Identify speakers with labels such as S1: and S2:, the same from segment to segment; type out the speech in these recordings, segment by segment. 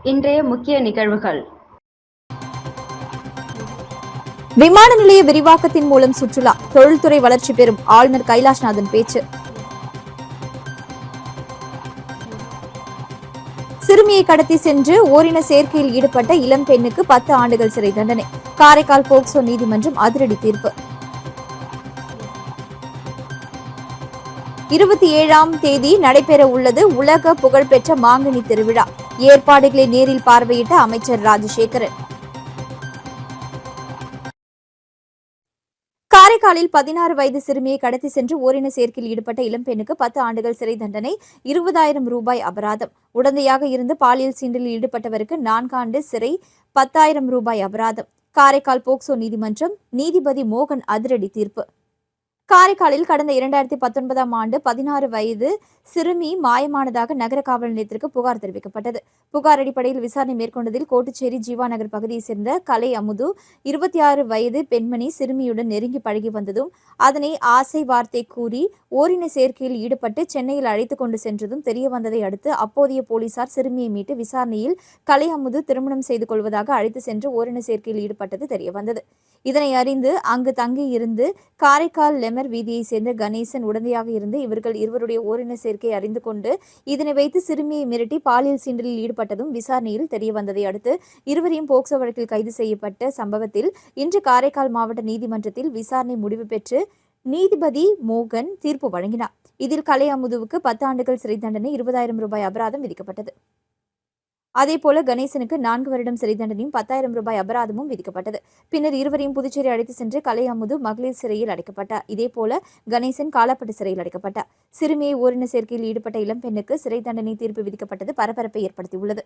S1: இன்றைய முக்கிய நிகழ்வுகள்.
S2: விமான நிலைய விரிவாக்கத்தின் மூலம் சுற்றுலா தொழில்துறை வளர்ச்சி பெறும் ஆளுநர் கைலாஷ்நாதன் பேச்சு. சிறுமியை கடத்தி சென்று ஓரின சேர்க்கையில் ஈடுபட்ட இளம் பெண்ணுக்கு 10 ஆண்டுகள் சிறை தண்டனை. காரைக்கால் போக்சோ நீதிமன்றம் அதிரடி தீர்ப்பு. 27ஆம் தேதி நடைபெற உள்ளது உலக புகழ்பெற்ற மாங்கனி திருவிழா. ஏற்பாடுகளை நேரில் பார்வையிட்ட அமைச்சர் ராஜசேகரன். காரைக்காலில் 16 வயது சிறுமியை கடத்தி சென்று ஓரின சேர்க்கையில் ஈடுபட்ட இளம்பெண்ணுக்கு 10 ஆண்டுகள் சிறை தண்டனை, 20,000 ரூபாய் அபராதம். உடந்தையாக இருந்து பாலியல் சீண்டலில் ஈடுபட்டவருக்கு 4 ஆண்டு சிறை, 10,000 ரூபாய் அபராதம். காரைக்கால் போக்சோ நீதிமன்றம் நீதிபதி மோகன் அதிரடி தீர்ப்பு. காரைக்காலில் கடந்த 2019ஆம் ஆண்டு 16 வயது சிறுமி மாயமானதாக நகர காவல் நிலையத்திற்கு புகார் தெரிவிக்கப்பட்டது. புகார் அடிப்படையில் விசாரணை மேற்கொண்டதில் கோட்டுச்சேரி ஜீவா நகர் பகுதியைச் சேர்ந்த கலை அமுது 26 வயது பெண்மணி சிறுமியுடன் நெருங்கி பழகி வந்ததும், அதனை ஆசை வார்த்தை கூறி ஓரின சேர்க்கையில் ஈடுபட்டு சென்னையில் அழைத்துக் கொண்டு சென்றதும் தெரியவந்ததை அடுத்து அப்போதைய போலீசார் சிறுமியை மீட்டு விசாரணையில் கலை அமுது திருமணம் செய்து கொள்வதாக அழைத்து சென்று ஓரின சேர்க்கையில் ஈடுபட்டது தெரியவந்தது. இதனை அறிந்து அங்கு தங்கியிருந்து காரைக்கால் லெமர் வீதியை சேர்ந்த கணேசன் உடந்தையாக இருந்து இவர்கள் இருவருடைய ஓரின சேர்க்கை அறிந்து கொண்டு இதனை வைத்து சிறுமியை மிரட்டி பாலியல் சீண்டலில் ஈடுபட்டதும் விசாரணையில் தெரியவந்ததை அடுத்து இருவரையும் போக்சோ வழக்கில் கைது செய்யப்பட்ட சம்பவத்தில் இன்று காரைக்கால் மாவட்ட நீதிமன்றத்தில் விசாரணை முடிவு பெற்று நீதிபதி மோகன் தீர்ப்பு வழங்கினார். இதில் கலை அமுதுவுக்கு 10 ஆண்டுகள் சிறை தண்டனை, 20,000 ரூபாய் அபராதம் விதிக்கப்பட்டது. அதேபோல கணேசனுக்கு 4 வருடம் சிறை தண்டனையும் 10,000 ரூபாய் அபராதமும் விதிக்கப்பட்டது. பின்னர் இருவரையும் புதுச்சேரி அழைத்து சென்று கலை அமுது மகளிர் சிறையில் அடைக்கப்பட்டார். இதேபோல கணேசன் காலாப்பட்டு சிறையில் அடைக்கப்பட்டார். சிறுமியை ஓரின சேர்க்கையில் ஈடுபட்ட இளம்பெண்ணுக்கு சிறை தண்டனை தீர்ப்பு விதிக்கப்பட்டது பரபரப்பை ஏற்படுத்தியுள்ளது.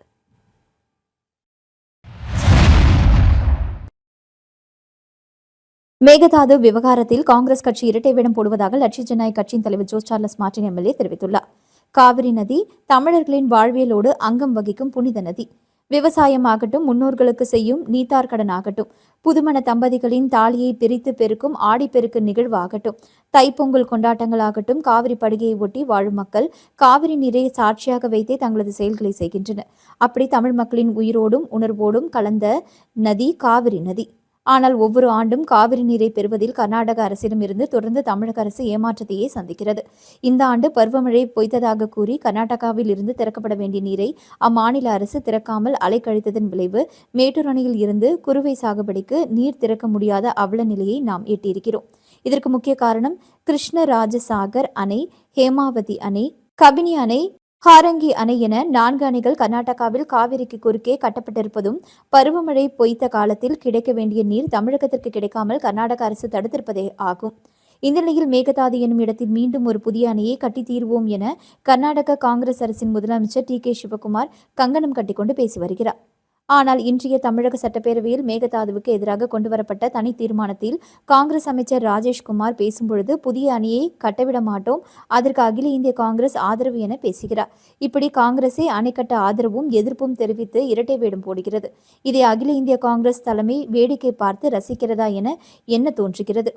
S2: மேகதாது விவகாரத்தில் காங்கிரஸ் கட்சி இரட்டை வேடம் போடுவதாக லட்சிய ஜனநாயக கட்சியின் தலைவர் ஜோஸ் சார்லஸ் மார்டின் எம்எல்ஏ தெரிவித்துள்ளார். காவிரி நதி தமிழர்களின் வாழ்வியலோடு அங்கம் வகிக்கும் புனித நதி. விவசாயம் ஆகட்டும், முன்னோர்களுக்கு செய்யும் நீத்தார் கடன் ஆகட்டும், புதுமண தம்பதிகளின் தாலியை பிரித்து பெருக்கும் ஆடிப்பெருக்கு நிகழ்வு ஆகட்டும், தைப்பொங்கல் கொண்டாட்டங்கள் ஆகட்டும், காவிரி படுகையை ஒட்டி வாழும் மக்கள் காவிரி நீரை சாட்சியாக வைத்தே தங்களது செயல்களை செய்கின்றனர். அப்படி தமிழ் மக்களின் உயிரோடும் உணர்வோடும் கலந்த நதி காவிரி நதி. ஆனால் ஒவ்வொரு ஆண்டும் காவிரி நீரை பெறுவதில் கர்நாடக அரசிடமிருந்து தொடர்ந்து தமிழக அரசு ஏமாற்றத்தையே சந்திக்கிறது. இந்த ஆண்டு பருவமழை பொய்த்ததாக கூறி கர்நாடகாவில் இருந்து திறக்கப்பட வேண்டிய நீரை அம்மாநில அரசு திறக்காமல் அலைக்கழித்ததன் விளைவு மேட்டூர் அணையில் இருந்து குறுவை சாகுபடிக்கு நீர் திறக்க முடியாத அவல நிலையை நாம் எட்டியிருக்கிறோம். இதற்கு முக்கிய காரணம் கிருஷ்ணராஜசாகர் அணை, ஹேமாவதி அணை, கபினி அணை, ஹாரங்கி அணை என 4 அணைகள் கர்நாடகாவில் காவிரிக்கு குறுக்கே கட்டப்பட்டிருப்பதும், பருவமழை பொய்த்த காலத்தில் கிடைக்க வேண்டிய நீர் தமிழகத்திற்கு கிடைக்காமல் கர்நாடக அரசு தடுத்திருப்பதே ஆகும். இந்த நிலையில் மேகதாது எனும் இடத்தில் மீண்டும் ஒரு புதிய அணையை கட்டி தீர்வோம் என கர்நாடக காங்கிரஸ் அரசின் முதலமைச்சர் டி.கே. சிவகுமார் கங்கணம் கட்டிக்கொண்டு பேசி வருகிறார். ஆனால் இன்றைய தமிழக சட்டப்பேரவையில் மேகதாதுவுக்கு எதிராக கொண்டுவரப்பட்ட தனி தீர்மானத்தில் காங்கிரஸ் அமைச்சர் ராஜேஷ்குமார் பேசும்பொழுது புதிய அணையை கட்டவிட மாட்டோம், அதற்கு அகில இந்திய காங்கிரஸ் ஆதரவு என பேசுகிறார். இப்படி காங்கிரஸை அணை கட்ட ஆதரவும் எதிர்ப்பும் தெரிவித்து இரட்டை வேடம் போடுகிறது. இதை அகில இந்திய காங்கிரஸ் தலைமை வேடிக்கை பார்த்து ரசிக்கிறதா என எண்ண தோன்றுகிறது.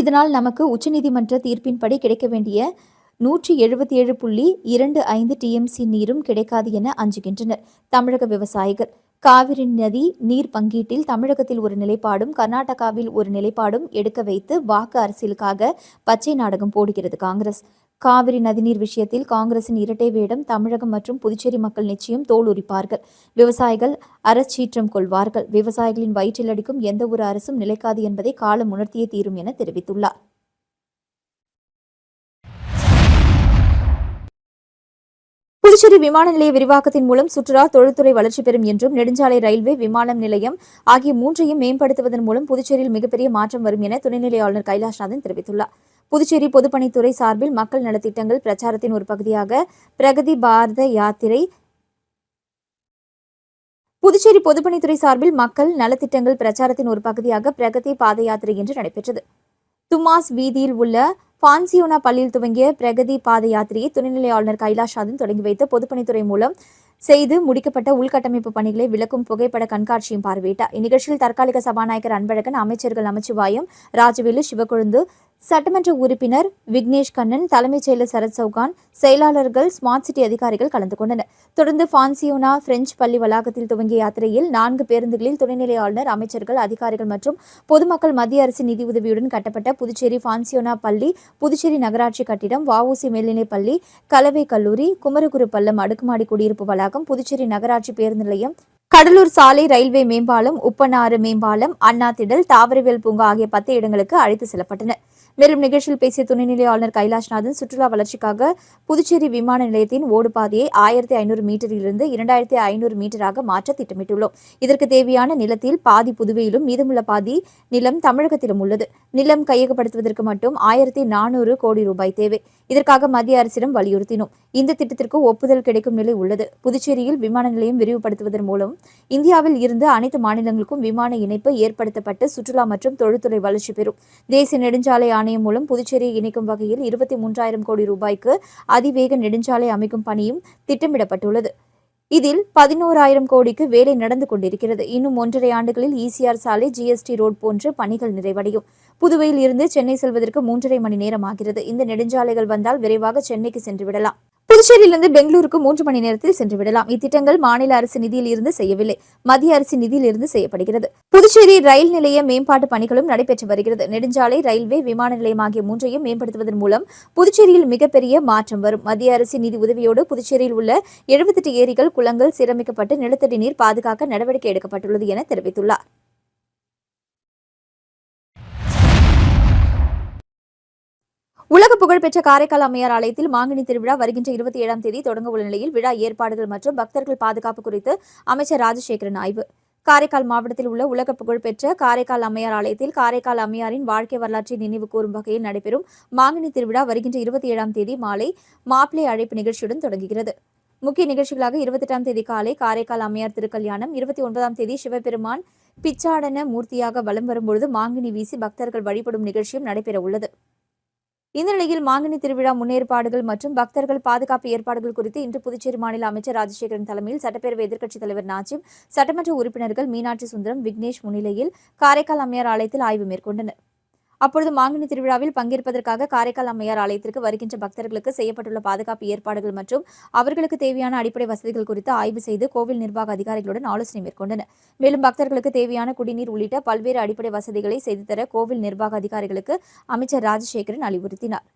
S2: இதனால் நமக்கு உச்சநீதிமன்ற தீர்ப்பின்படி கிடைக்க வேண்டிய 177.25 டிஎம்சி நீரும் கிடைக்காது என அஞ்சுகின்றனர் தமிழக விவசாயிகள். காவிரி நதி நீர் பங்கீட்டில் தமிழகத்தில் ஒரு நிலைப்பாடும் கர்நாடகாவில் ஒரு நிலைப்பாடும் எடுக்க வைத்து வாக்கு அரசியலுக்காக பச்சை நாடகம் போடுகிறது காங்கிரஸ். காவிரி நதிநீர் விஷயத்தில் காங்கிரசின் இரட்டை வேடம் தமிழகம் மற்றும் புதுச்சேரி மக்கள் நிச்சயம் தோலுரிப்பார்கள். விவசாயிகள் அறச்சீற்றம் கொள்வார்கள். விவசாயிகளின் வயிற்றில் அடிக்கும் எந்த ஒரு அரசும் நிலைக்காது என்பதை காலம் உணர்த்தியே தீரும் என தெரிவித்துள்ளார். புதுச்சேரி விமான நிலைய விரிவாக்கத்தின் மூலம் சுற்றுலா தொழில்துறை வளர்ச்சி பெறும் என்றும், நெடுஞ்சாலை, ரயில்வே, விமானம் நிலையம் ஆகிய 3ஐயும் மேம்படுத்துவதன் மூலம் புதுச்சேரியில் மிகப்பெரிய மாற்றம் வரும் என துணைநிலை ஆளுநர் கைலாஷ்நாதன் தெரிவித்துள்ளார். புதுச்சேரி பொதுப்பணித்துறை சார்பில் மக்கள் நலத்திட்டங்கள் பிரச்சாரத்தின் ஒரு பகுதியாக பிரகதி பாரத யாத்திரை புதுச்சேரி பொதுப்பணித்துறை சார்பில் மக்கள் நலத்திட்டங்கள் பிரச்சாரத்தின் ஒரு பகுதியாக பிரகதி பாத யாத்திரை இன்று நடைபெற்றது. துமாஸ் வீதியில் உள்ள பான்சியோனா பள்ளியில் துவங்கிய பிரகதி பாத யாத்திரையை துணைநிலை ஆளுநர் கைலாஷ்நாதன் தொடங்கி வைத்து பொதுப்பணித்துறை மூலம் செய்து முடிக்கப்பட்ட உள்கட்டமைப்பு பணிகளை விளக்கும் புகைப்பட கண்காட்சியும் பார்வையிட்டார். இந்நிகழ்ச்சியில் தற்காலிக சபாநாயகர் அன்பழகன், அமைச்சர்கள் நமச்சிவாயம், ராஜவேலு, சிவக்கொழுந்து, சட்டமன்ற உறுப்பினர் விக்னேஷ் கண்ணன், தலைமைச் செயலர் சரத் சௌகான், செயலாளர்கள், ஸ்மார்ட் சிட்டி அதிகாரிகள் கலந்து கொண்டனர். தொடர்ந்து பான்சியோனா பிரெஞ்சு பள்ளி வளாகத்தில் துவங்கிய யாத்திரையில் 4 பேருந்துகளில் துணைநிலை ஆளுநர், அமைச்சர்கள், அதிகாரிகள் மற்றும் பொதுமக்கள் மத்திய அரசின் நிதியுதவியுடன் கட்டப்பட்ட புதுச்சேரி பான்சியோனா பள்ளி, புதுச்சேரி நகராட்சி கட்டிடம், வஉசி மேல்நிலைப் பள்ளி, கலவை கல்லூரி, குமரகுரு பள்ளம் அடுக்குமாடி குடியிருப்பு வளாகம், புதுச்சேரி நகராட்சி பேருந்து நிலையம், கடலூர் சாலை, ரயில்வே மேம்பாலம், உப்பனாறு மேம்பாலம், அண்ணா திடல், தாவரவியல் பூங்கா ஆகிய 10 இடங்களுக்கு அழைத்து செல்லப்பட்டனர். மேலும் நிகழ்ச்சியில் பேசிய துணைநிலை ஆளுநர் கைலாஷ்நாதன், சுற்றுலா வளர்ச்சிக்காக புதுச்சேரி விமான நிலையத்தின் ஓடுபாதையை 1500 மீட்டரிலிருந்து 2500 மீட்டராக மாற்ற திட்டமிட்டுள்ளோம். இதற்கு தேவையான நிலத்தில் பாதி புதுவையிலும் மீதமுள்ள பாதி நிலம் தமிழகத்திலும் உள்ளது. நிலம் கையகப்படுத்துவதற்கு மட்டும் 1400 கோடி ரூபாய் தேவை. இதற்காக மத்திய அரசிடம் வலியுறுத்தினோம். இந்த திட்டத்திற்கு ஒப்புதல் கிடைக்கும் நிலை உள்ளது. புதுச்சேரியில் விமான நிலையம் விரிவுபடுத்துவதன் மூலம் இந்தியாவில் இருந்து அனைத்து மாநிலங்களுக்கும் விமான இணைப்பு ஏற்படுத்தப்பட்டு சுற்றுலா மற்றும் தொழில்துறை வளர்ச்சி பெறும். தேசிய நெடுஞ்சாலை ஆணையம் மூலம் புதுச்சேரியை இணைக்கும் வகையில் 23,000 கோடி ரூபாய்க்கு அதிவேக நெடுஞ்சாலை அமைக்கும் பணியும் திட்டமிடப்பட்டுள்ளது. இதில் 11,000 கோடிக்கு வேலை நடந்து கொண்டிருக்கிறது. இன்னும் 1.5 ஆண்டுகளில் இசிஆர் சாலை, ஜிஎஸ்டி ரோட் போன்ற பணிகள் நிறைவடையும். புதுவையில் இருந்து சென்னை செல்வதற்கு 3.5 மணி நேரம் ஆகிறது. இந்த நெடுஞ்சாலைகள் வந்தால் விரைவாக சென்னைக்கு சென்று விடலாம். புதுச்சேரியிலிருந்து பெங்களூருக்கு 3 மணி நேரத்தில் சென்று விடலாம். இத்திட்டங்கள் மாநில அரசு நிதியில் இருந்து செய்யவில்லை, மத்திய அரசு நிதியில் இருந்து செய்யப்படுகிறது. புதுச்சேரி ரயில் நிலைய மேம்பாட்டு பணிகளும் நடைபெற்று வருகிறது. நெடுஞ்சாலை, ரயில்வே, விமான நிலையம் ஆகிய 3ஐயும் மேம்படுத்துவதன் மூலம் புதுச்சேரியில் மிகப்பெரிய மாற்றம் வரும். மத்திய அரசின் நிதி உதவியோடு புதுச்சேரியில் உள்ள 78 ஏரிகள், குளங்கள் சீரமைக்கப்பட்டு நிலத்தடி நீர் பாதுகாக்க நடவடிக்கை எடுக்கப்பட்டுள்ளது என தெரிவித்துள்ளார். உலக புகழ்பெற்ற காரைக்கால் அம்மையார் ஆலயத்தில் மாங்கனி திருவிழா வருகின்ற 27ஆம் தேதி தொடங்க உள்ள நிலையில் விழா ஏற்பாடுகள் மற்றும் பக்தர்கள் பாதுகாப்பு குறித்து அமைச்சர் ராஜசேகரன் ஆய்வு. காரைக்கால் மாவட்டத்தில் உள்ள உலக புகழ்பெற்ற காரைக்கால் அம்மையார் ஆலயத்தில் காரைக்கால் அம்மையாரின் வாழ்க்கை வரலாற்றை நினைவு கூறும் வகையில் நடைபெறும் மாங்கனி திருவிழா வருகின்ற 27ஆம் தேதி மாலை மாப்பிளை அழைப்பு நிகழ்ச்சியுடன் தொடங்குகிறது. முக்கிய நிகழ்ச்சிகளாக 28ஆம் தேதி காலை காரைக்கால் அம்மையார் திருக்கல்யாணம், 29ஆம் தேதி சிவபெருமான் பிச்சாடன மூர்த்தியாக வலம் வரும்பொழுது மாங்கனி வீசி பக்தர்கள் வழிபடும் நிகழ்ச்சியும் நடைபெற உள்ளது. இந்த நிலையில் மாங்கனி திருவிழா முன்னேற்பாடுகள் மற்றும் பக்தர்கள் பாதுகாப்பு ஏற்பாடுகள் குறித்து இன்று புதுச்சேரி மாநில அமைச்சர் ராஜசேகரன் தலைமையில் சட்டப்பேரவை எதிர்க்கட்சித் தலைவர் நாஜிம், சட்டமன்ற உறுப்பினர்கள் மீனாட்சி சுந்தரம், விக்னேஷ் முன்னிலையில் காரைக்கால் அம்மையார் ஆலயத்தில் ஆய்வு மேற்கொண்டனர். அப்பொழுது மாங்கனி திருவிழாவில் பங்கேற்பதற்காக காரைக்கால் அம்மையார் ஆலயத்திற்கு வருகின்ற பக்தர்களுக்கு செய்யப்பட்டுள்ள பாதுகாப்பு ஏற்பாடுகள் மற்றும் அவர்களுக்கு தேவையான அடிப்படை வசதிகள் குறித்து ஆய்வு செய்து கோவில் நிர்வாக அதிகாரிகளுடன் ஆலோசனை மேற்கொண்டனர். மேலும் பக்தர்களுக்கு தேவையான குடிநீர் உள்ளிட்ட பல்வேறு அடிப்படை வசதிகளை செய்து தர கோவில் நிர்வாக அதிகாரிகளுக்கு அமைச்சர் ராஜசேகரன் அறிவுறுத்தினார்.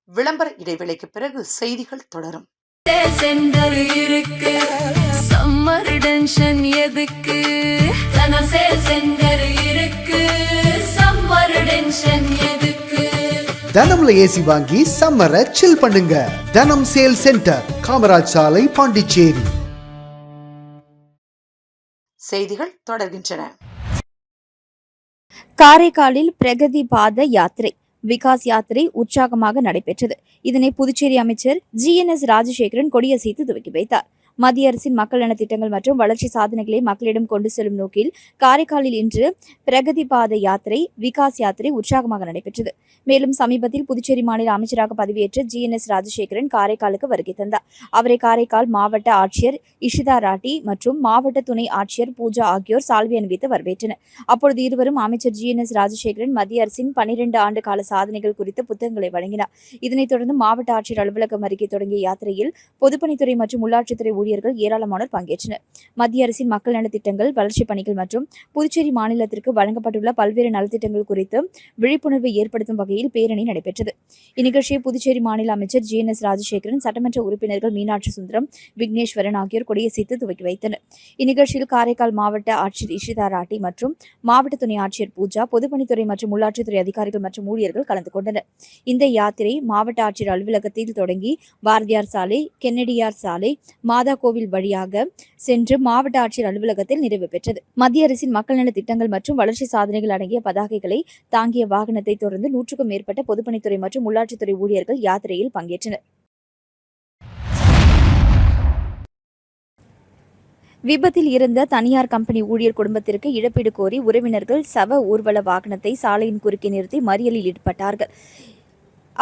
S1: விளம்பர இடைவேளைக்கு பிறகு செய்திகள் தொடரும்.
S3: தனம்ல ஏசி வாங்கி சம்மரை சில் பண்ணுங்க. தனம் சேல் சென்டர், காமராஜ் சாலை, பாண்டிச்சேரி.
S1: செய்திகள் தொடர்கின்றன.
S2: காரைக்காலில் பிரகதி பாத யாத்திரை, விகாஸ் யாத்திரை உற்சாகமாக நடைபெற்றது. இதனை புதுச்சேரி அமைச்சர் GNS ராஜசேகரன் கொடியசைத்து துவக்கி வைத்தார். மத்திய அரசின் மக்கள் நல திட்டங்கள் மற்றும் வளர்ச்சி சாதனைகளை மக்களிடம் கொண்டு செல்லும் நோக்கில் காரைக்காலில் இன்று பிரகதி பாத யாத்திரை, விகாஸ் யாத்திரை உற்சாகமாக நடைபெற்றது. மேலும் சமீபத்தில் புதுச்சேரி மாநில அமைச்சராக பதவியேற்ற GNS ராஜசேகரன் காரைக்காலுக்கு வருகை தந்தார். அவரை காரைக்கால் மாவட்ட ஆட்சியர் இஷிதா ராட்டி மற்றும் மாவட்ட துணை ஆட்சியர் பூஜா ஆகியோர் சால்வை அணிவித்து வரவேற்றனர். அப்பொழுது இருவரும் அமைச்சர் GNS ராஜசேகரன் மத்திய அரசின் 12 ஆண்டு கால சாதனைகள் குறித்த புத்தகங்களை வழங்கினார். இதனைத் தொடர்ந்து மாவட்ட ஆட்சியர் அலுவலகம் அருகே தொடங்கிய யாத்திரையில் பொதுப்பணித்துறை மற்றும் உள்ளாட்சித்துறை ஊழியர்கள் ஏராளமானோர் பங்கேற்றனர். மத்திய அரசின் மக்கள் நலத்திட்டங்கள், வளர்ச்சிப் பணிகள் மற்றும் புதுச்சேரி மாநிலத்திற்கு வழங்கப்பட்டுள்ள பல்வேறு நலத்திட்டங்கள் குறித்து விழிப்புணர்வை ஏற்படுத்தும் வகையில் பேரணி நடைபெற்றது. இந்நிகழ்ச்சியை புதுச்சேரி மாநில அமைச்சர் GNS ராஜசேகரன், சட்டமன்ற உறுப்பினர்கள் மீனாட்சி சுந்தரம், விக்னேஸ்வரன் ஆகியோர் கொடியசைத்து துவக்கி வைத்தனர். இந்நிகழ்ச்சியில் காரைக்கால் மாவட்ட ஆட்சியர் இஷிதா ராட்டி மற்றும் மாவட்ட துணை ஆட்சியர் பூஜா, பொதுப்பணித்துறை மற்றும் உள்ளாட்சித்துறை அதிகாரிகள் மற்றும் ஊழியர்கள் கலந்து கொண்டனர். இந்த யாத்திரை மாவட்ட ஆட்சியர் அலுவலகத்தில் தொடங்கி பாரதியார் சாலை, கென்னடியார் சாலை, மாதா கோவில் வழியாக சென்று மாவட்ட ஆட்சியர் அலுவலகத்தில் நிறைவு பெற்றது. மத்திய அரசின் மக்கள் நல திட்டங்கள் மற்றும் வளர்ச்சி சாதனைகள் அடங்கிய பதாகைகளை தாங்கிய வாகனத்தை தொடர்ந்து 100க்கும் மேற்பட்ட பொதுப்பணித்துறை மற்றும் உள்ளாட்சித்துறை ஊழியர்கள் யாத்திரையில் பங்கேற்றனர். விபத்தில் இருந்த தனியார் கம்பெனி ஊழியர் குடும்பத்திற்கு இழப்பீடு கோரி உறவினர்கள் சவ ஊர்வல வாகனத்தை சாலையின் குறுக்கே நிறுத்தி மறியலில் ஈடுபட்டார்கள்.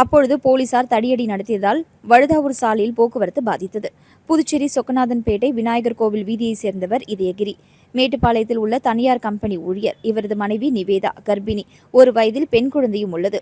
S2: அப்பொழுது போலீசார் தடியடி நடத்தியதால் வழுதாவூர் சாலையில் போக்குவரத்து பாதித்தது. புதுச்சேரி சொக்கநாதன்பேட்டை விநாயகர் கோவில் வீதியை சேர்ந்தவர் இதயகிரி. மேட்டுப்பாளையத்தில் உள்ள தனியார் கம்பெனி ஊழியர். இவரது மனைவி நிவேதா கர்ப்பிணி. 1 வயதில் பெண் குழந்தையும் உள்ளது.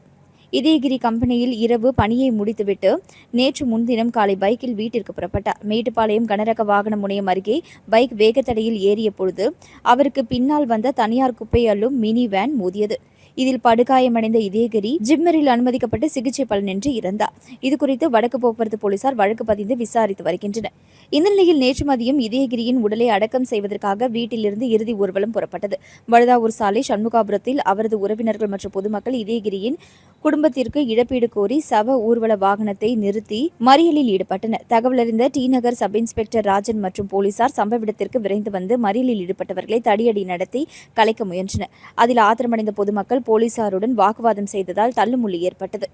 S2: இதயகிரி கம்பெனியில் இரவு பணியை முடித்துவிட்டு நேற்று முன்தினம் காலை பைக்கில் வீட்டிற்கு புறப்பட்டார். மேட்டுப்பாளையம் கனரக வாகன முனையம் அருகே பைக் வேகத்தடையில் ஏறிய பொழுது அவருக்கு பின்னால் வந்த தனியார் குப்பை அள்ளும் மினி வேன் மோதியது. இதில் படுகாயமடைந்த இதயகிரி ஜிப்மரில் அனுமதிக்கப்பட்டு சிகிச்சை பலனின்றி இறந்தார். இதுகுறித்து வடக்கு போக்குவரத்து போலீசார் வழக்கு பதிந்து விசாரித்து வருகின்றனர். இந்த நிலையில் நேற்று மதியம் இதயகிரியின் உடலை அடக்கம் செய்வதற்காக வீட்டிலிருந்து இறுதி ஊர்வலம் புறப்பட்டது. வழுதாவூர் சாலை சண்முகாபுரத்தில் அவரது உறவினர்கள் மற்றும் பொதுமக்கள் இதயகிரியின் குடும்பத்திற்கு இழப்பீடு கோரி சவ ஊர்வல வாகனத்தை நிறுத்தி மறியலில் ஈடுபட்டனர். தகவலறிந்த டி நகர் சப் இன்ஸ்பெக்டர் ராஜன் மற்றும் போலீசார் சம்பவ இடத்திற்கு விரைந்து வந்து மறியலில் ஈடுபட்டவர்களை தடியடி நடத்தி கலைக்க முயன்றனர். அதில் ஆத்திரமடைந்த பொதுமக்கள் போலீசாருடன் வாக்குவாதம் செய்ததால் தள்ளுமுள்ளி ஏற்பட்டது.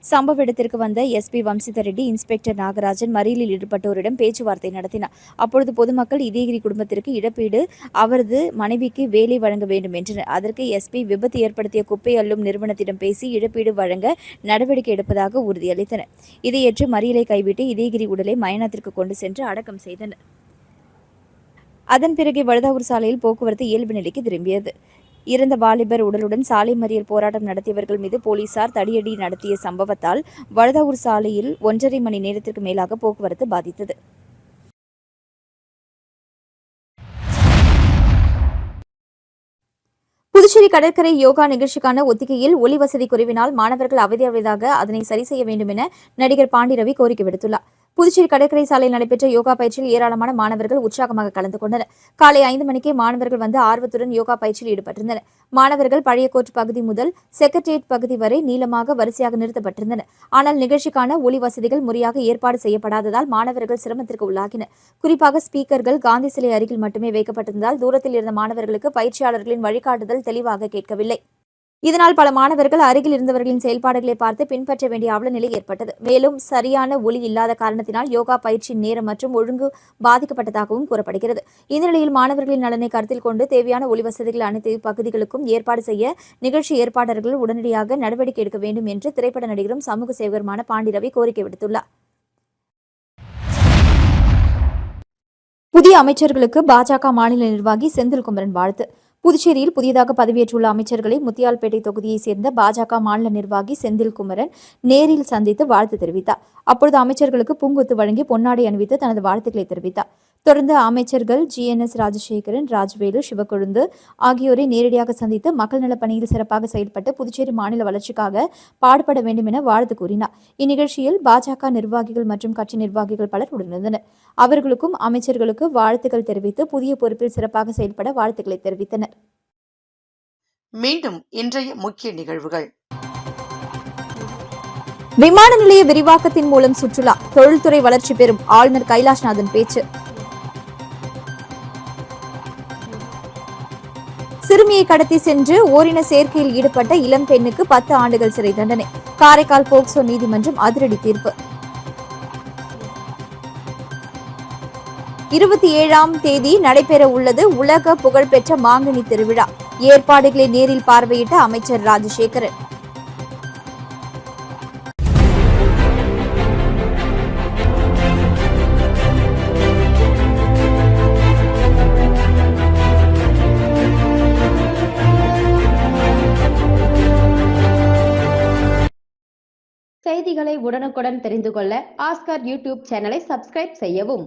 S2: சம்பவ இடத்திற்கு வந்த எஸ்பி வம்சிதர் ரெட்டி, இன்ஸ்பெக்டர் நாகராஜன் மறியலில் ஈடுபட்டோரிடம் பேச்சுவார்த்தை நடத்தினார். அப்பொழுது பொதுமக்கள் இதயகிரி குடும்பத்திற்கு இழப்பீடு, அவரது மனைவிக்கு வேலை வழங்க வேண்டும் என்றனர். அதற்கு எஸ்பி விபத்து ஏற்படுத்திய குப்பை அள்ளும் நிறுவனத்திடம் பேசி இழப்பீடு வழங்க நடவடிக்கை எடுப்பதாக உறுதியளித்தனர். இதையேற்று மறியலை கைவிட்டு இதயகிரி உடலை மயானத்திற்கு கொண்டு சென்று அடக்கம் செய்தனர். அதன் பிறகு வழுதாவூர் சாலையில் போக்குவரத்து இயல்பு நிலைக்கு திரும்பியது. இறந்த வாலிபர் உடலுடன் சாலை மறியல் போராட்டம் நடத்தியவர்கள் மீது போலீசார் தடியடி நடத்திய சம்பவத்தால் வழுதாவூர் சாலையில் 1.5 மணி நேரத்திற்கு மேலாக போக்குவரத்து பாதித்தது. புதுச்சேரி கடற்கரை யோகா நிகழ்ச்சிக்கான ஒத்திகையில் ஒலி வசதி குறைவினால் மாணவர்கள் அவதியடைவதாக அதனை சரி செய்ய வேண்டும் என நடிகர் பாண்டி ரவி கோரிக்கை விடுத்துள்ளார். புதுச்சேரி கடற்கரை சாலையில் நடைபெற்ற யோகா பயிற்சியில் ஏராளமான மாணவர்கள் உற்சாகமாக கலந்து கொண்டனர். காலை 5 மணிக்கே மாணவர்கள் வந்து ஆர்வத்துடன் யோகா பயிற்சியில் ஈடுபட்டிருந்தனர். மாணவர்கள் பழைய கோர்ட் பகுதி முதல் செக்ரட்டேரியட் பகுதி வரை நீளமாக வரிசையாக நிறுத்தப்பட்டிருந்தனர். ஆனால் நிகழ்ச்சிக்கான ஒலி வசதிகள் முறையாக ஏற்பாடு செய்யப்படாததால் மாணவர்கள் சிரமத்திற்கு உள்ளாகினர். குறிப்பாக ஸ்பீக்கர்கள் காந்தி சிலை அருகில் மட்டுமே வைக்கப்பட்டிருந்ததால் தூரத்தில் இருந்த மாணவர்களுக்கு பயிற்சியாளர்களின் வழிகாட்டுதல் தெளிவாக கேட்கவில்லை. இதனால் பல மாணவர்கள் அருகில் இருந்தவர்களின் செயல்பாடுகளை பார்த்து பின்பற்ற வேண்டிய அவலநிலை ஏற்பட்டது. மேலும் சரியான ஒலி இல்லாத காரணத்தினால் யோகா பயிற்சியின் நேரம் மற்றும் ஒழுங்கு பாதிக்கப்பட்டதாகவும் கூறப்படுகிறது. இந்த நிலையில் மாணவர்களின் நலனை கருத்தில் கொண்டு தேவையான ஒலி வசதிகள் அனைத்து பகுதிகளுக்கும் ஏற்பாடு செய்ய நிகழ்ச்சி ஏற்பாளர்கள் உடனடியாக நடவடிக்கை எடுக்க வேண்டும் என்று திரைப்பட நடிகரும் சமூக சேவகருமான பாண்டி ரவி கோரிக்கை விடுத்துள்ளார். புதிய அமைச்சர்களுக்கு பாஜக மாநில நிர்வாகி செந்தில்குமரன் வாழ்த்து. புதுச்சேரியில் புதியதாக பதவியேற்றுள்ள அமைச்சர்களை முத்தியால்பேட்டை தொகுதியைச் சேர்ந்த பாஜக மாநில நிர்வாகி செந்தில்குமரன் நேரில் சந்தித்து வாழ்த்து தெரிவித்தார். அப்பொழுது அமைச்சர்களுக்கு பூங்கொத்து வழங்கி பொன்னாடை அணிவித்து தனது வாழ்த்துக்களை தெரிவித்தார். தொடர்ந்து அமைச்சர்கள் GNS ராஜசேகரன், ராஜ்வேலு, சிவக்கொழுந்து ஆகியோரை நேரடியாக சந்தித்து மக்கள் நலப் பணியில் சிறப்பாக செயல்பட்டு புதுச்சேரி மாநில வளர்ச்சிக்காக பாடுபட வேண்டும் என வாழ்த்து கூறினார். இந்நிகழ்ச்சியில் பாஜக நிர்வாகிகள் மற்றும் கட்சி நிர்வாகிகள் பலர் உடனிருந்தனர். அவர்களுக்கும் அமைச்சர்களுக்கு வாழ்த்துக்கள் தெரிவித்து புதிய பொறுப்பில் சிறப்பாக செயல்பட வாழ்த்துக்களை தெரிவித்தனர்.
S1: மீண்டும் இன்றைய முக்கிய நிகழ்வுகள்.
S2: விமான நிலைய விரிவாக்கத்தின் மூலம் சுற்றுலா, தொழில்துறை வளர்ச்சி பெறும் ஆளுநர் கைலாஷ்நாதன் பேச்சு. சிறுமியை கடத்தி சென்று ஓரின சேர்க்கையில் ஈடுபட்ட இளம் பெண்ணுக்கு 10 ஆண்டுகள் சிறை தண்டனை. காரைக்கால் போக்சோ நீதிமன்றம் அதிரடி தீர்ப்பு. 27ஆம் தேதி நடைபெற உள்ளது உலக புகழ்பெற்ற மாங்கனி திருவிழா. ஏற்பாடுகளை நேரில் பார்வையிட்ட அமைச்சர் ராஜசேகரன்.
S4: செய்திகளை உடனுக்குடன் தெரிந்து கொள்ள ஆஸ்கார் யூடியூப் சேனலை சப்ஸ்கிரைப் செய்யவும்.